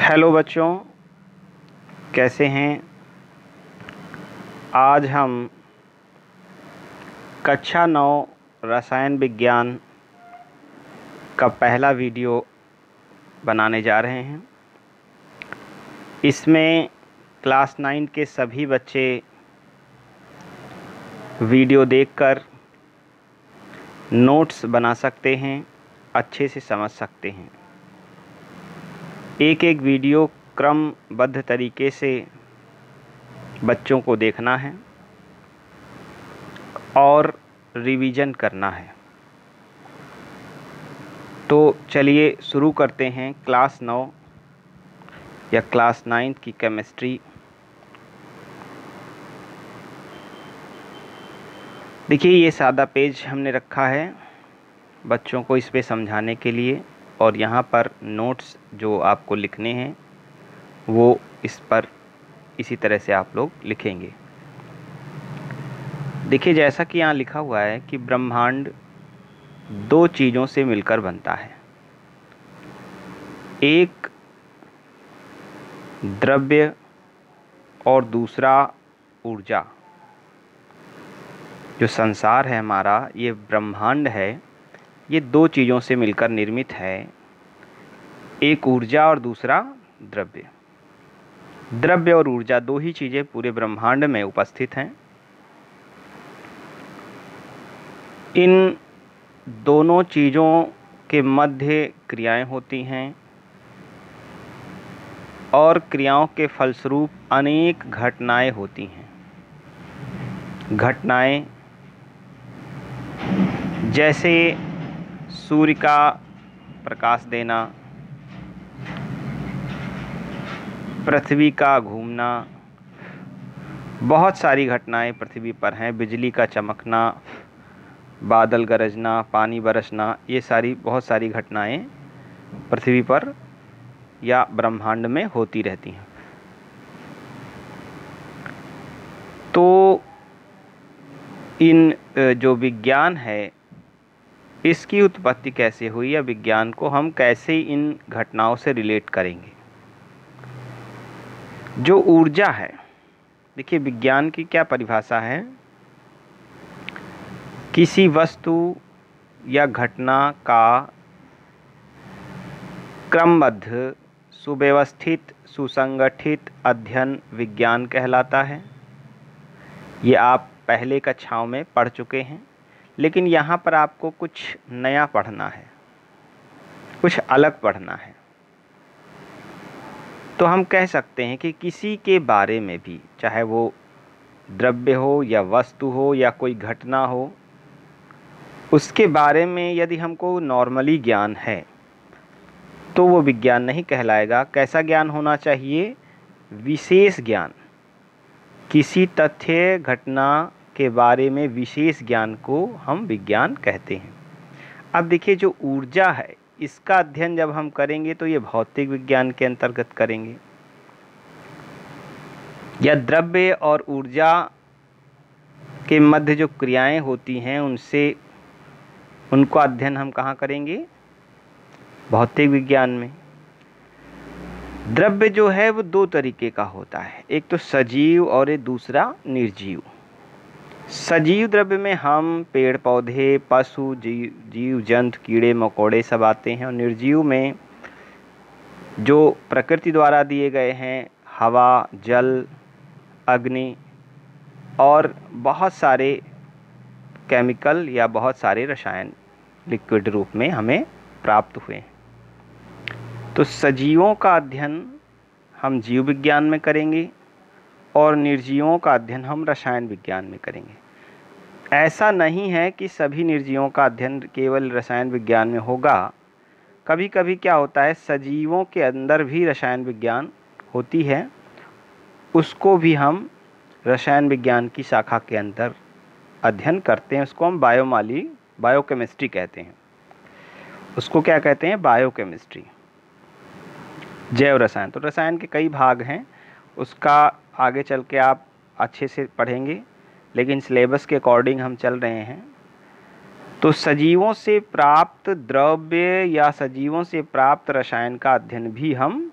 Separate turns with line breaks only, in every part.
Hello बच्चों, कैसे हैं। आज हम कक्षा 9 रसायन विज्ञान का पहला वीडियो बनाने जा रहे हैं। इसमें क्लास 9 के सभी बच्चे वीडियो देखकर नोट्स बना सकते हैं, अच्छे से समझ सकते हैं। एक एक वीडियो क्रमबद्ध तरीके से बच्चों को देखना है और रिवीजन करना है। तो चलिए शुरू करते हैं क्लास 9 या क्लास 9 की केमिस्ट्री। देखिए, ये सादा पेज हमने रखा है बच्चों को इस पे समझाने के लिए, और यहाँ पर नोट्स जो आपको लिखने हैं वो इस पर इसी तरह से आप लोग लिखेंगे। देखिए, जैसा कि यहाँ लिखा हुआ है कि ब्रह्मांड दो चीज़ों से मिलकर बनता है, एक द्रव्य और दूसरा ऊर्जा। जो संसार है हमारा, ये ब्रह्मांड है, ये दो चीज़ों से मिलकर निर्मित है, एक ऊर्जा और दूसरा द्रव्य। द्रव्य और ऊर्जा दो ही चीज़ें पूरे ब्रह्मांड में उपस्थित हैं। इन दोनों चीज़ों के मध्य क्रियाएं होती हैं और क्रियाओं के फलस्वरूप अनेक घटनाएं होती हैं। घटनाएं जैसे सूर्य का प्रकाश देना, पृथ्वी का घूमना, बहुत सारी घटनाएं पृथ्वी पर हैं। बिजली का चमकना, बादल गरजना, पानी बरसना, ये सारी बहुत सारी घटनाएं पृथ्वी पर या ब्रह्मांड में होती रहती हैं। तो इन जो विज्ञान है, इसकी उत्पत्ति कैसे हुई या विज्ञान को हम कैसे इन घटनाओं से रिलेट करेंगे। जो ऊर्जा है, देखिए विज्ञान की क्या परिभाषा है। किसी वस्तु या घटना का क्रमबद्ध, सुव्यवस्थित, सुसंगठित अध्ययन विज्ञान कहलाता है। ये आप पहले कक्षाओं में पढ़ चुके हैं, लेकिन यहाँ पर आपको कुछ नया पढ़ना है, कुछ अलग पढ़ना है। तो हम कह सकते हैं कि किसी के बारे में भी, चाहे वो द्रव्य हो या वस्तु हो या कोई घटना हो, उसके बारे में यदि हमको नॉर्मली ज्ञान है तो वो विज्ञान नहीं कहलाएगा। कैसा ज्ञान होना चाहिए? विशेष ज्ञान। किसी तथ्य घटना के बारे में विशेष ज्ञान को हम विज्ञान कहते हैं। अब देखिए, जो ऊर्जा है, इसका अध्ययन जब हम करेंगे तो ये भौतिक विज्ञान के अंतर्गत करेंगे। या द्रव्य और ऊर्जा के मध्य जो क्रियाएं होती हैं, उनको अध्ययन हम कहाँ करेंगे? भौतिक विज्ञान में। द्रव्य जो है वो दो तरीके का होता है, एक तो सजीव और एक दूसरा निर्जीव। सजीव द्रव्य में हम पेड़ पौधे, पशु, जीव जंतु, कीड़े मकोड़े सब आते हैं, और निर्जीव में जो प्रकृति द्वारा दिए गए हैं, हवा, जल, अग्नि और बहुत सारे केमिकल या बहुत सारे रसायन लिक्विड रूप में हमें प्राप्त हुए। तो सजीवों का अध्ययन हम जीव विज्ञान में करेंगे और निर्जीवों का अध्ययन हम रसायन विज्ञान में करेंगे। ऐसा नहीं है कि सभी निर्जीवों का अध्ययन केवल रसायन विज्ञान में होगा। कभी कभी क्या होता है, सजीवों के अंदर भी रसायन विज्ञान होती है, उसको भी हम रसायन विज्ञान की शाखा के अंदर अध्ययन करते हैं। उसको हम बायोकेमिस्ट्री कहते हैं। उसको क्या कहते हैं? बायोकेमिस्ट्री, जैव रसायन। तो रसायन के कई भाग हैं, उसका आगे चल के आप अच्छे से पढ़ेंगे, लेकिन सिलेबस के अकॉर्डिंग हम चल रहे हैं। तो सजीवों से प्राप्त द्रव्य या सजीवों से प्राप्त रसायन का अध्ययन भी हम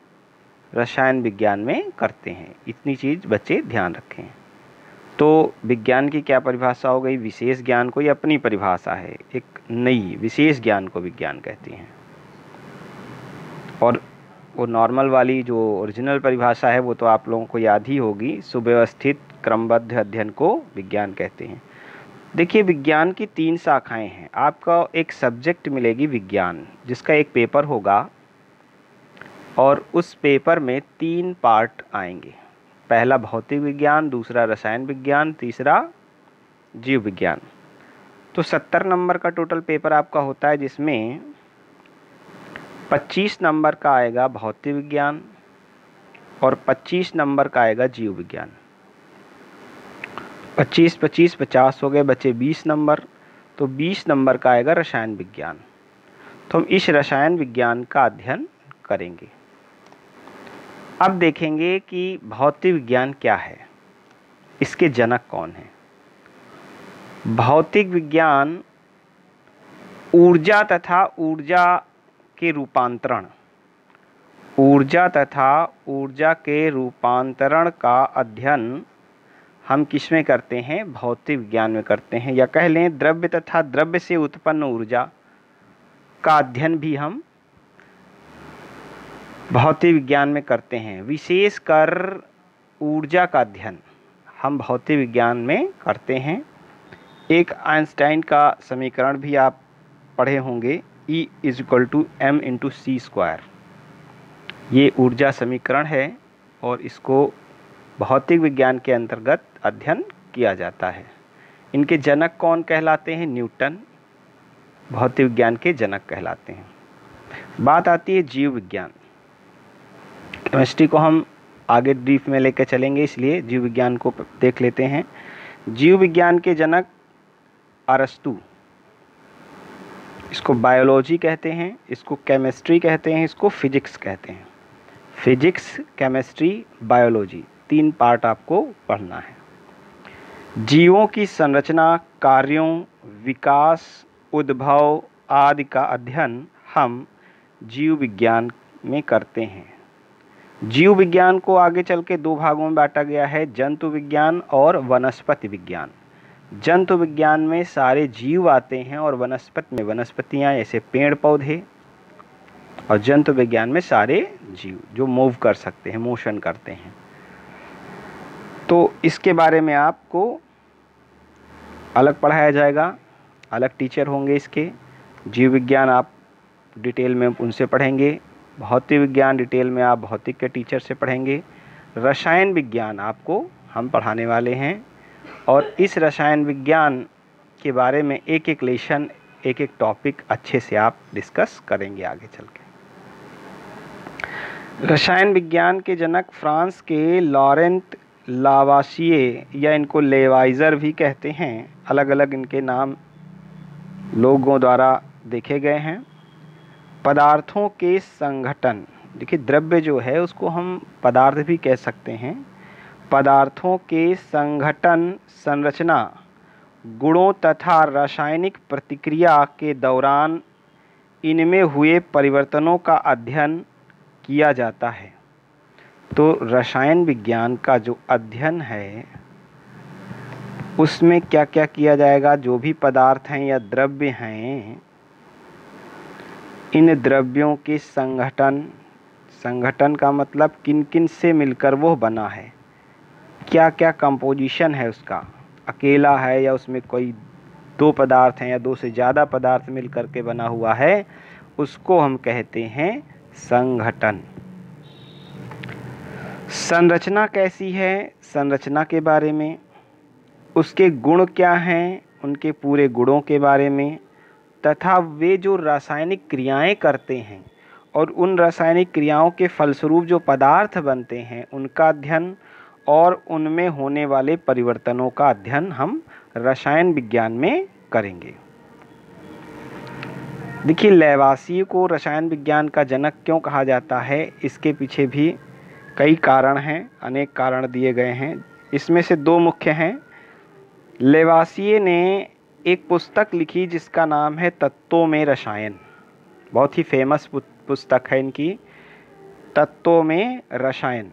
रसायन विज्ञान में करते हैं। इतनी चीज़ बच्चे ध्यान रखें। तो विज्ञान की क्या परिभाषा हो गई? विशेष ज्ञान कोई अपनी परिभाषा है, एक नई विशेष ज्ञान को विज्ञान कहते हैं। और वो नॉर्मल वाली जो ओरिजिनल परिभाषा है वो तो आप लोगों को याद ही होगी, सुव्यवस्थित क्रमबद्ध अध्ययन को विज्ञान कहते हैं। देखिए, विज्ञान की 3 शाखाएं हैं। आपका एक सब्जेक्ट मिलेगी विज्ञान, जिसका एक पेपर होगा और उस पेपर में 3 पार्ट आएंगे। पहला भौतिक विज्ञान, दूसरा रसायन विज्ञान, तीसरा जीव विज्ञान। तो 70 नंबर का टोटल पेपर आपका होता है, जिसमें 25 नंबर का आएगा भौतिक विज्ञान और 25 नंबर का आएगा जीव विज्ञान। 25 25 50 हो गए, बचे 20 नंबर। तो 20 नंबर का आएगा रसायन विज्ञान। तो हम इस रसायन विज्ञान का अध्ययन करेंगे। अब देखेंगे कि भौतिक विज्ञान क्या है, इसके जनक कौन है। भौतिक विज्ञान ऊर्जा तथा ऊर्जा के रूपांतरण, ऊर्जा तथा ऊर्जा के रूपांतरण का अध्ययन हम किस में करते हैं? भौतिक विज्ञान में करते हैं। या कह लें द्रव्य तथा द्रव्य से उत्पन्न ऊर्जा का अध्ययन भी हम भौतिक विज्ञान में करते हैं। विशेषकर ऊर्जा का अध्ययन हम भौतिक विज्ञान में करते हैं। एक आइंस्टाइन का समीकरण भी आप पढ़े होंगे, E = m/c²। ये ऊर्जा समीकरण है और इसको भौतिक विज्ञान के अंतर्गत अध्ययन किया जाता है। इनके जनक कौन कहलाते हैं? न्यूटन भौतिक विज्ञान के जनक कहलाते हैं। बात आती है जीव विज्ञान। केमिस्ट्री को हम आगे ब्रीफ में लेकर चलेंगे, इसलिए जीव विज्ञान को देख लेते हैं। जीव विज्ञान के जनक अरस्तु, इसको बायोलॉजी कहते हैं, इसको केमिस्ट्री कहते हैं, इसको फिजिक्स कहते हैं। फिजिक्स, केमिस्ट्री, बायोलॉजी, 3 पार्ट आपको पढ़ना है। जीवों की संरचना, कार्यों, विकास, उद्भव आदि का अध्ययन हम जीव विज्ञान में करते हैं। जीव विज्ञान को आगे चल के 2 भागों में बांटा गया है, जंतु विज्ञान और वनस्पति विज्ञान। जंतु विज्ञान में सारे जीव आते हैं और वनस्पति में वनस्पतियाँ जैसे पेड़ पौधे, और जंतु विज्ञान में सारे जीव जो मूव कर सकते हैं, मोशन करते हैं। तो इसके बारे में आपको अलग पढ़ाया जाएगा, अलग टीचर होंगे इसके। जीव विज्ञान आप डिटेल में उनसे पढ़ेंगे, भौतिक विज्ञान डिटेल में आप भौतिक के टीचर से पढ़ेंगे, रसायन विज्ञान आपको हम पढ़ाने वाले हैं। और इस रसायन विज्ञान के बारे में एक एक लेसन, एक एक टॉपिक अच्छे से आप डिस्कस करेंगे आगे चल के। रसायन विज्ञान के जनक फ्रांस के लॉरेंट लावासिए, या इनको लेवाइजर भी कहते हैं, अलग अलग इनके नाम लोगों द्वारा देखे गए हैं। पदार्थों के संघटन, देखिए द्रव्य जो है उसको हम पदार्थ भी कह सकते हैं। पदार्थों के संघटन, संरचना, गुणों तथा रासायनिक प्रतिक्रिया के दौरान इनमें हुए परिवर्तनों का अध्ययन किया जाता है। तो रसायन विज्ञान का जो अध्ययन है उसमें क्या क्या किया जाएगा? जो भी पदार्थ हैं या द्रव्य हैं, इन द्रव्यों के संघटन, संगठन का मतलब किन किन से मिलकर वो बना है, क्या क्या कंपोजिशन है उसका, अकेला है या उसमें कोई 2 पदार्थ हैं या 2 से ज़्यादा पदार्थ मिलकर के बना हुआ है, उसको हम कहते हैं संघटन। संरचना कैसी है, संरचना के बारे में, उसके गुण क्या हैं, उनके पूरे गुणों के बारे में, तथा वे जो रासायनिक क्रियाएं करते हैं और उन रासायनिक क्रियाओं के फलस्वरूप जो पदार्थ बनते हैं उनका अध्ययन, और उनमें होने वाले परिवर्तनों का अध्ययन हम रसायन विज्ञान में करेंगे। देखिए, लेवासिए को रसायन विज्ञान का जनक क्यों कहा जाता है, इसके पीछे भी कई कारण हैं, अनेक कारण दिए गए हैं। इसमें से 2 मुख्य हैं। लेवासिए ने एक पुस्तक लिखी जिसका नाम है तत्वों में रसायन, बहुत ही फेमस पुस्तक है इनकी। तत्वों में रसायन,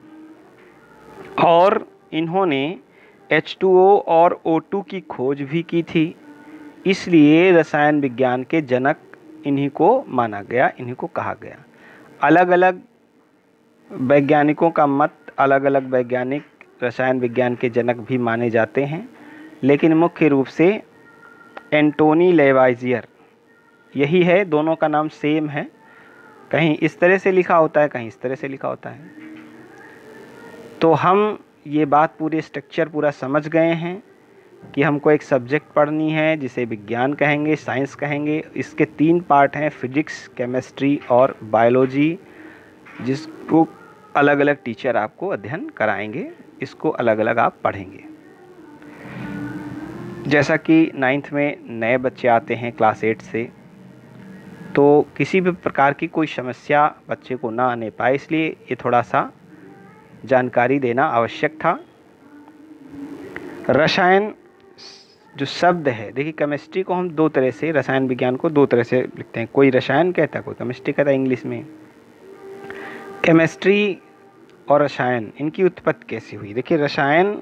और इन्होंने H2O और O2 की खोज भी की थी, इसलिए रसायन विज्ञान के जनक इन्हीं को माना गया, इन्हीं को कहा गया। अलग अलग वैज्ञानिकों का मत, अलग अलग वैज्ञानिक रसायन विज्ञान के जनक भी माने जाते हैं, लेकिन मुख्य रूप से एंटोनी लेवाइजियर यही है। दोनों का नाम सेम है, कहीं इस तरह से लिखा होता है, कहीं इस तरह से लिखा होता है। तो हम ये बात पूरे स्ट्रक्चर पूरा समझ गए हैं कि हमको एक सब्जेक्ट पढ़नी है जिसे विज्ञान कहेंगे, साइंस कहेंगे। इसके 3 पार्ट हैं, फिजिक्स, केमिस्ट्री और बायोलॉजी, जिसको अलग अलग टीचर आपको अध्ययन कराएंगे, इसको अलग अलग आप पढ़ेंगे। जैसा कि 9th में नए बच्चे आते हैं क्लास 8 से, तो किसी भी प्रकार की कोई समस्या बच्चे को ना आने पाए, इसलिए ये थोड़ा सा जानकारी देना आवश्यक था। रसायन जो शब्द है, देखिए केमिस्ट्री को हम 2 तरह से, रसायन विज्ञान को 2 तरह से लिखते हैं, कोई रसायन कहता है, कोई केमिस्ट्री कहता है इंग्लिश में। केमिस्ट्री और रसायन, इनकी उत्पत्ति कैसी हुई? देखिए रसायन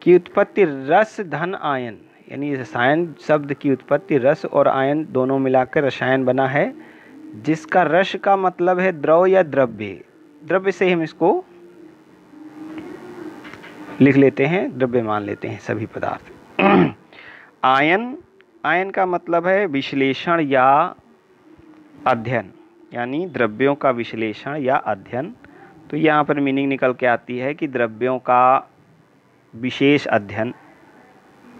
की उत्पत्ति रस धन आयन, यानी रसायन शब्द की उत्पत्ति रस और आयन दोनों मिलाकर रसायन बना है, जिसका रस का मतलब है द्रव या द्रव्य। द्रव्य से हम इसको लिख लेते हैं, द्रव्य मान लेते हैं सभी पदार्थ। आयन, आयन का मतलब है विश्लेषण या अध्ययन, यानी द्रव्यों का विश्लेषण या अध्ययन। तो यहाँ पर मीनिंग निकल के आती है कि द्रव्यों का विशेष अध्ययन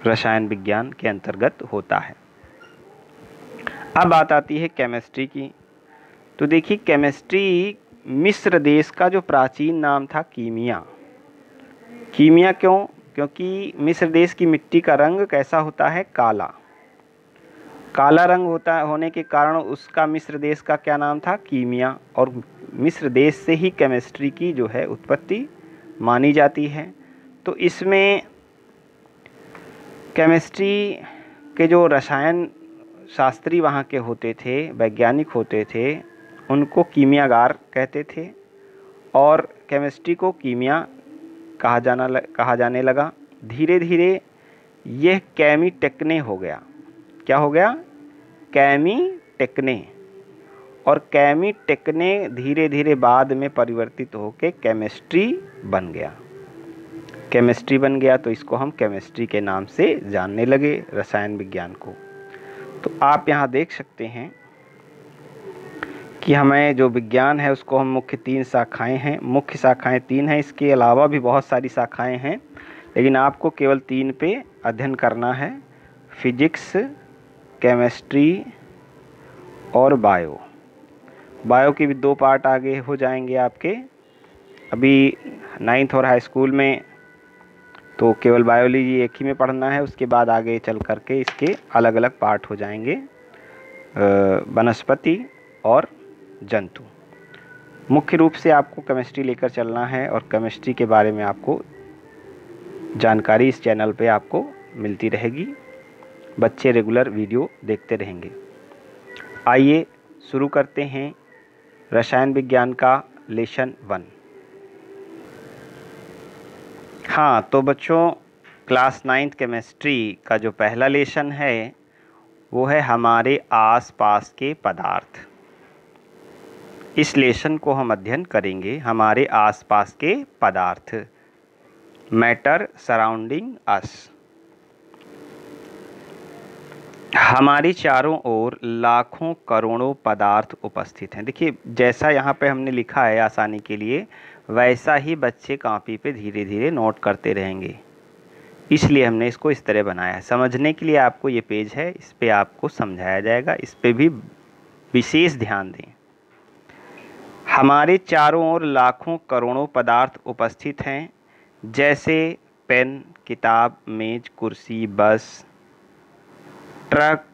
रसायन विज्ञान के अंतर्गत होता है। अब बात आती है केमिस्ट्री की। तो देखिए केमिस्ट्री मिस्र देश का जो प्राचीन नाम था कीमिया। कीमिया क्यों? क्योंकि मिस्र देश की मिट्टी का रंग कैसा होता है? काला। काला रंग होने के कारण उसका मिस्र देश का क्या नाम था? कीमिया। और मिस्र देश से ही केमिस्ट्री की जो है उत्पत्ति मानी जाती है। तो इसमें केमिस्ट्री के जो रसायन शास्त्री वहाँ के होते थे, वैज्ञानिक होते थे, उनको कीमियागार कहते थे, और केमिस्ट्री को कीमिया कहा जाने लगा। धीरे धीरे यह केमिटेक्ने हो गया। क्या हो गया? केमिटेक्ने। और केमिटेक्ने धीरे धीरे बाद में परिवर्तित होकर केमिस्ट्री बन गया। केमिस्ट्री बन गया तो इसको हम केमिस्ट्री के नाम से जानने लगे, रसायन विज्ञान को। तो आप यहाँ देख सकते हैं कि हमें जो विज्ञान है उसको हम मुख्य 3 शाखाएं हैं, मुख्य शाखाएं 3 हैं, इसके अलावा भी बहुत सारी शाखाएं हैं, लेकिन आपको केवल 3 पे अध्ययन करना है, फिजिक्स, केमिस्ट्री और बायो। बायो के भी 2 पार्ट आगे हो जाएंगे आपके। अभी 9th और हाई स्कूल में तो केवल बायोलॉजी एक ही में पढ़ना है, उसके बाद आगे चल करके इसके अलग अलग पार्ट हो जाएंगे, वनस्पति और जंतु। मुख्य रूप से आपको केमिस्ट्री लेकर चलना है, और केमिस्ट्री के बारे में आपको जानकारी इस चैनल पे आपको मिलती रहेगी। बच्चे रेगुलर वीडियो देखते रहेंगे। आइए शुरू करते हैं रसायन विज्ञान का लेसन 1। हाँ, तो बच्चों क्लास 9th केमिस्ट्री का जो पहला लेसन है वो है हमारे आसपास के पदार्थ। इस लेसन को हम अध्ययन करेंगे हमारे आसपास के पदार्थ, मैटर सराउंडिंग अस। हमारी चारों ओर लाखों करोड़ों पदार्थ उपस्थित हैं। देखिए जैसा यहाँ पे हमने लिखा है आसानी के लिए, वैसा ही बच्चे कॉपी पे धीरे धीरे नोट करते रहेंगे, इसलिए हमने इसको इस तरह बनाया है। समझने के लिए आपको ये पेज है, इस पे आपको समझाया जाएगा, इस पे भी विशेष ध्यान दें। हमारे चारों ओर लाखों करोड़ों पदार्थ उपस्थित हैं, जैसे पेन, किताब, मेज, कुर्सी, बस, ट्रक,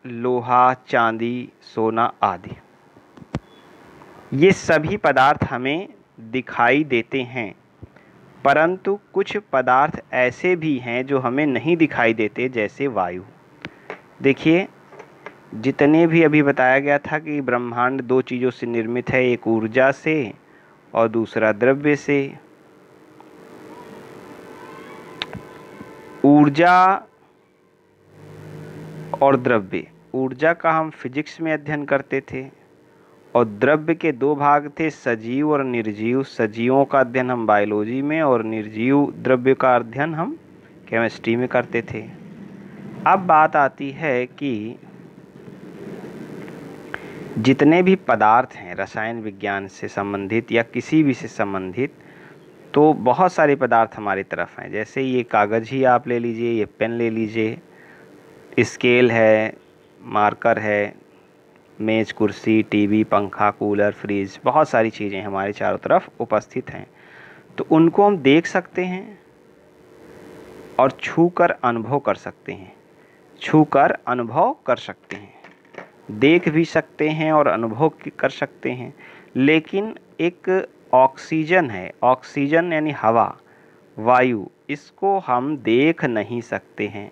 लोहा, चांदी, सोना आदि। ये सभी पदार्थ हमें दिखाई देते हैं, परंतु कुछ पदार्थ ऐसे भी हैं जो हमें नहीं दिखाई देते, जैसे वायु। देखिए जितने भी अभी बताया गया था कि ब्रह्मांड 2 चीज़ों से निर्मित है, एक ऊर्जा से और दूसरा द्रव्य से। ऊर्जा और द्रव्य, ऊर्जा का हम फिजिक्स में अध्ययन करते थे और द्रव्य के दो भाग थे, सजीव और निर्जीव। सजीवों का अध्ययन हम बायोलॉजी में और निर्जीव द्रव्य का अध्ययन हम केमिस्ट्री में करते थे। अब बात आती है कि जितने भी पदार्थ हैं रसायन विज्ञान से संबंधित या किसी भी से संबंधित, तो बहुत सारे पदार्थ हमारी तरफ हैं। जैसे ये कागज़ ही आप ले लीजिए, ये पेन ले लीजिए, स्केल है, मार्कर है, मेज, कुर्सी, टीवी, पंखा, कूलर, फ्रिज, बहुत सारी चीज़ें हमारे चारों तरफ उपस्थित हैं। तो उनको हम देख सकते हैं और छूकर अनुभव कर सकते हैं। छूकर अनुभव कर सकते हैं, देख भी सकते हैं और अनुभव कर सकते हैं। लेकिन एक ऑक्सीजन है, ऑक्सीजन यानी हवा, वायु, इसको हम देख नहीं सकते हैं।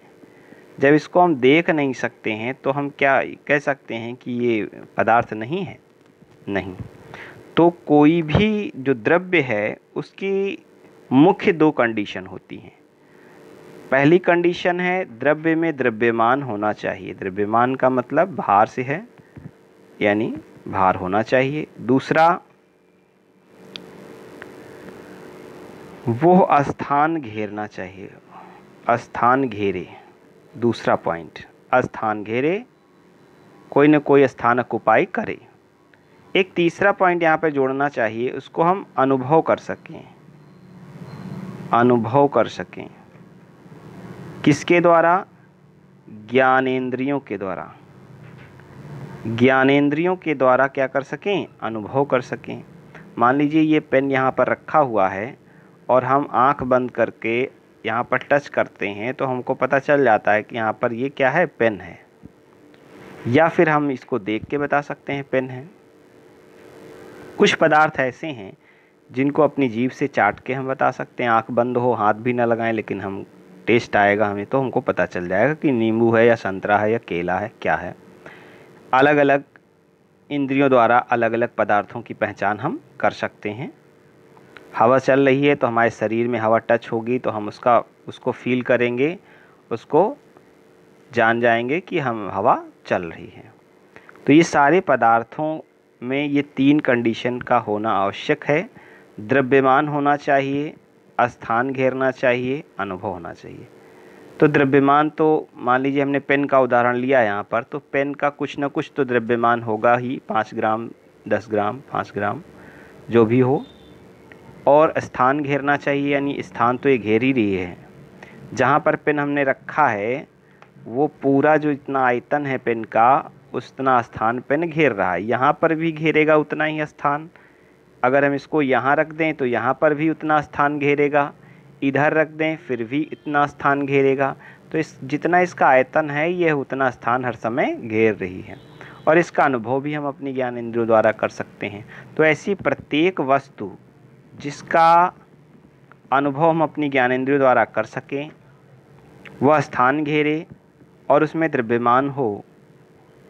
जब इसको हम देख नहीं सकते हैं तो हम क्या कह सकते हैं कि ये पदार्थ नहीं है? नहीं। तो कोई भी जो द्रव्य है उसकी मुख्य दो कंडीशन होती हैं। पहली कंडीशन है द्रव्य में द्रव्यमान होना चाहिए। द्रव्यमान का मतलब भार से है, यानी भार होना चाहिए। दूसरा, वो स्थान घेरना चाहिए, स्थान घेरे। दूसरा पॉइंट, स्थान घेरे, कोई न कोई स्थान ऑक्युपाई करे। एक तीसरा पॉइंट यहाँ पे जोड़ना चाहिए, उसको हम अनुभव कर सकें। अनुभव कर सकें किसके द्वारा? ज्ञानेंद्रियों के द्वारा। ज्ञानेंद्रियों के द्वारा क्या कर सकें? अनुभव कर सकें। मान लीजिए ये पेन यहाँ पर रखा हुआ है और हम आंख बंद करके यहाँ पर टच करते हैं तो हमको पता चल जाता है कि यहाँ पर ये क्या है? पेन है। या फिर हम इसको देख के बता सकते हैं पेन है। कुछ पदार्थ ऐसे हैं जिनको अपनी जीभ से चाट के हम बता सकते हैं। आंख बंद हो, हाथ भी ना लगाएं, लेकिन हम टेस्ट आएगा हमें तो हमको पता चल जाएगा कि नींबू है या संतरा है या केला है, क्या है। अलग अलग इंद्रियों द्वारा अलग अलग पदार्थों की पहचान हम कर सकते हैं। हवा चल रही है तो हमारे शरीर में हवा टच होगी तो हम उसको फील करेंगे, उसको जान जाएंगे कि हम हवा चल रही है। तो ये सारे पदार्थों में ये तीन कंडीशन का होना आवश्यक है। द्रव्यमान होना चाहिए, स्थान घेरना चाहिए, अनुभव होना चाहिए। तो द्रव्यमान तो मान लीजिए हमने पेन का उदाहरण लिया यहाँ पर, तो पेन का कुछ ना कुछ तो द्रव्यमान होगा ही, 5 ग्राम, 10 ग्राम, 5 ग्राम, जो भी हो। और स्थान घेरना चाहिए, यानी स्थान तो ये घेर ही रही है। जहाँ पर पेन हमने रखा है वो पूरा जो इतना आयतन है पेन का, उतना स्थान पेन घेर रहा है। यहाँ पर भी घेरेगा उतना ही स्थान। अगर हम इसको यहाँ रख दें तो यहाँ पर भी उतना स्थान घेरेगा, इधर रख दें फिर भी इतना स्थान घेरेगा। तो इस जितना इसका आयतन है ये उतना स्थान हर समय घेर रही है। और इसका अनुभव भी हम अपनी ज्ञान इंद्रियों द्वारा कर सकते हैं। तो ऐसी प्रत्येक वस्तु जिसका अनुभव हम अपनी ज्ञानेंद्रियों द्वारा कर सकें, वह स्थान घेरे और उसमें द्रव्यमान हो,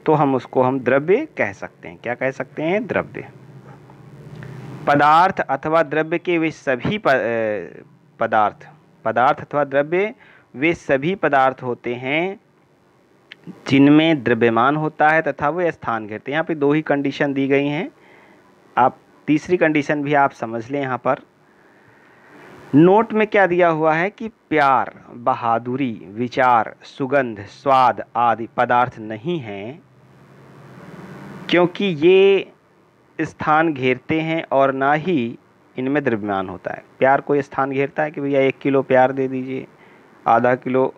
तो हम द्रव्य कह सकते हैं। क्या कह सकते हैं? द्रव्य। पदार्थ अथवा द्रव्य के वे सभी पदार्थ अथवा द्रव्य वे सभी पदार्थ होते हैं जिनमें द्रव्यमान होता है तथा वे स्थान घेरते हैं। यहाँ पे दो ही कंडीशन दी गई हैं, आप तीसरी कंडीशन भी आप समझ लें। यहाँ पर नोट में क्या दिया हुआ है कि प्यार, बहादुरी, विचार, सुगंध, स्वाद आदि पदार्थ नहीं हैं, क्योंकि ये स्थान घेरते हैं और ना ही इनमें द्रव्यमान होता है। प्यार कोई स्थान घेरता है कि भैया 1 किलो प्यार दे दीजिए, आधा किलो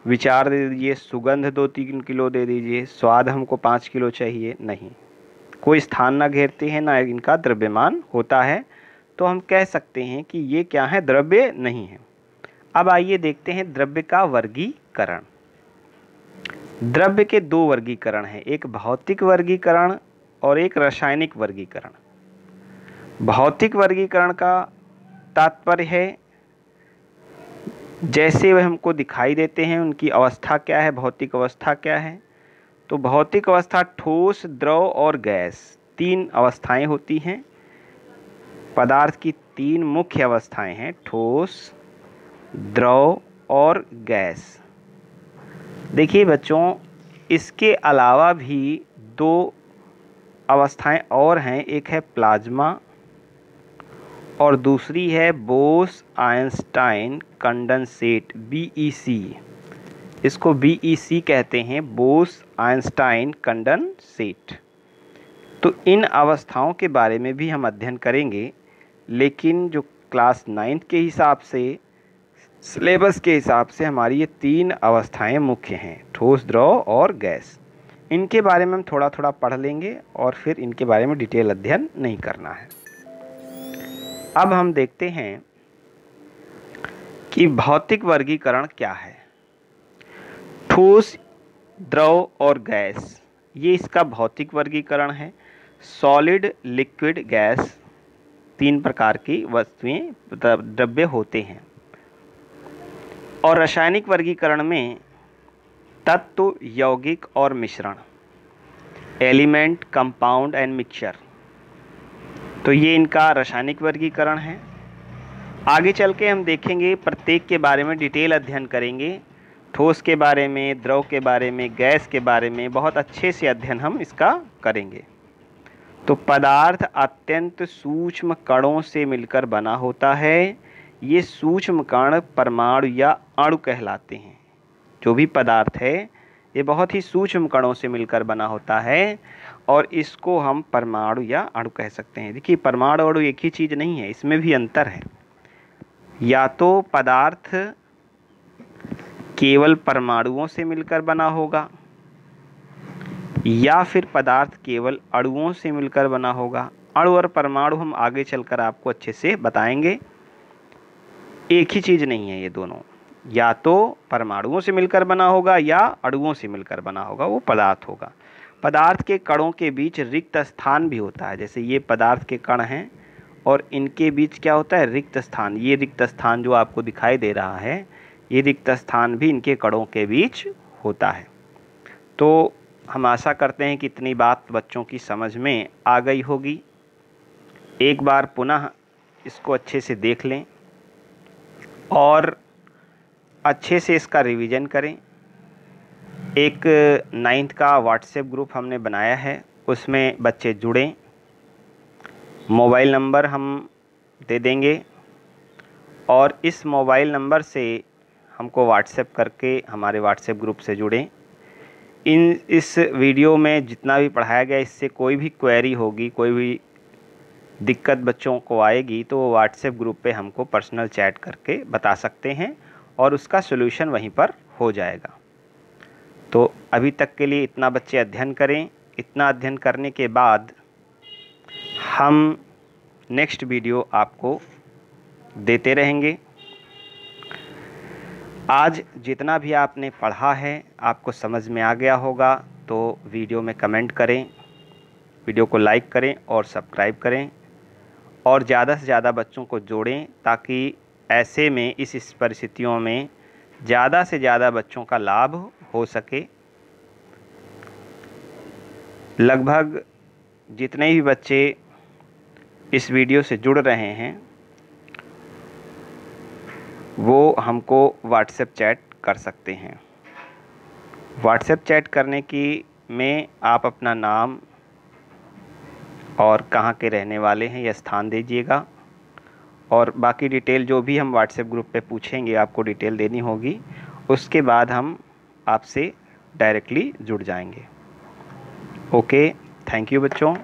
विचार दे दीजिए, सुगंध 2-3 किलो दे दीजिए, स्वाद हमको 5 किलो चाहिए? नहीं, कोई स्थान ना घेरते हैं, ना इनका द्रव्यमान होता है। तो हम कह सकते हैं कि ये क्या है? द्रव्य नहीं है। अब आइए देखते हैं द्रव्य का वर्गीकरण। द्रव्य के 2 वर्गीकरण हैं, एक भौतिक वर्गीकरण और एक रासायनिक वर्गीकरण। भौतिक वर्गीकरण का तात्पर्य है जैसे वे हमको दिखाई देते हैं उनकी अवस्था क्या है, भौतिक अवस्था क्या है। तो भौतिक अवस्था ठोस, द्रव और गैस, 3 अवस्थाएं होती हैं। पदार्थ की 3 मुख्य अवस्थाएं हैं, ठोस, द्रव और गैस। देखिए बच्चों, इसके अलावा भी 2 अवस्थाएं और हैं, एक है प्लाज्मा और दूसरी है बोस-आइंस्टाइन कंडेंसेट, BEC। इसको BEC कहते हैं, बोस-आइंस्टाइन कंडेंसेट। तो इन अवस्थाओं के बारे में भी हम अध्ययन करेंगे, लेकिन जो क्लास 9th के हिसाब से, सिलेबस के हिसाब से हमारी ये 3 अवस्थाएं मुख्य हैं, ठोस, द्रव और गैस। इनके बारे में हम थोड़ा थोड़ा पढ़ लेंगे और फिर इनके बारे में डिटेल अध्ययन नहीं करना है। अब हम देखते हैं कि भौतिक वर्गीकरण क्या है। ठोस, द्रव और गैस, ये इसका भौतिक वर्गीकरण है। सॉलिड, लिक्विड, गैस 3 प्रकार की वस्तुएं, द्रव्य होते हैं। और रासायनिक वर्गीकरण में तत्व, यौगिक और मिश्रण, एलिमेंट, कंपाउंड एंड मिक्सचर, तो ये इनका रासायनिक वर्गीकरण है। आगे चल के हम देखेंगे, प्रत्येक के बारे में डिटेल अध्ययन करेंगे। ठोस के बारे में, द्रव के बारे में, गैस के बारे में बहुत अच्छे से अध्ययन हम इसका करेंगे। तो पदार्थ अत्यंत सूक्ष्म कणों से मिलकर बना होता है। ये सूक्ष्म कण परमाणु या अणु कहलाते हैं। जो भी पदार्थ है ये बहुत ही सूक्ष्म कणों से मिलकर बना होता है और इसको हम परमाणु या अणु कह सकते हैं। देखिए, परमाणु अणु एक ही चीज़ नहीं है, इसमें भी अंतर है। या तो पदार्थ केवल परमाणुओं से मिलकर बना होगा या फिर पदार्थ केवल अणुओं से मिलकर बना होगा। अणु और परमाणु हम आगे चलकर आपको अच्छे से बताएंगे, एक ही चीज़ नहीं है ये दोनों। या तो परमाणुओं से मिलकर बना होगा या अणुओं से मिलकर बना होगा, वो पदार्थ होगा। पदार्थ के कणों के बीच रिक्त स्थान भी होता है। जैसे ये पदार्थ के कण हैं और इनके बीच क्या होता है, रिक्त स्थान। ये रिक्त स्थान जो आपको दिखाई दे रहा है, ये रिक्त स्थान भी इनके कणों के बीच होता है। तो हम आशा करते हैं कि इतनी बात बच्चों की समझ में आ गई होगी। एक बार पुनः इसको अच्छे से देख लें और अच्छे से इसका रिवीजन करें। एक 9th का व्हाट्सएप ग्रुप हमने बनाया है, उसमें बच्चे जुड़ें। मोबाइल नंबर हम दे देंगे और इस मोबाइल नंबर से हमको व्हाट्सएप करके हमारे व्हाट्सएप ग्रुप से जुड़ें। इस वीडियो में जितना भी पढ़ाया गया, इससे कोई भी क्वेरी होगी, कोई भी दिक्कत बच्चों को आएगी तो वो व्हाट्सएप ग्रुप पे हमको पर्सनल चैट करके बता सकते हैं और उसका सॉल्यूशन वहीं पर हो जाएगा। तो अभी तक के लिए इतना बच्चे अध्ययन करें। इतना अध्ययन करने के बाद हम नेक्स्ट वीडियो आपको देते रहेंगे। आज जितना भी आपने पढ़ा है आपको समझ में आ गया होगा, तो वीडियो में कमेंट करें, वीडियो को लाइक करें और सब्सक्राइब करें और ज़्यादा से ज़्यादा बच्चों को जोड़ें, ताकि ऐसे में इस परिस्थितियों में ज़्यादा से ज़्यादा बच्चों का लाभ हो सके। लगभग जितने भी बच्चे इस वीडियो से जुड़ रहे हैं वो हमको व्हाट्सएप चैट कर सकते हैं। व्हाट्सएप चैट करने की में आप अपना नाम और कहाँ के रहने वाले हैं यह स्थान दीजिएगा और बाकी डिटेल जो भी हम व्हाट्सएप ग्रुप पे पूछेंगे आपको डिटेल देनी होगी। उसके बाद हम आपसे डायरेक्टली जुड़ जाएंगे। ओके, थैंक यू बच्चों।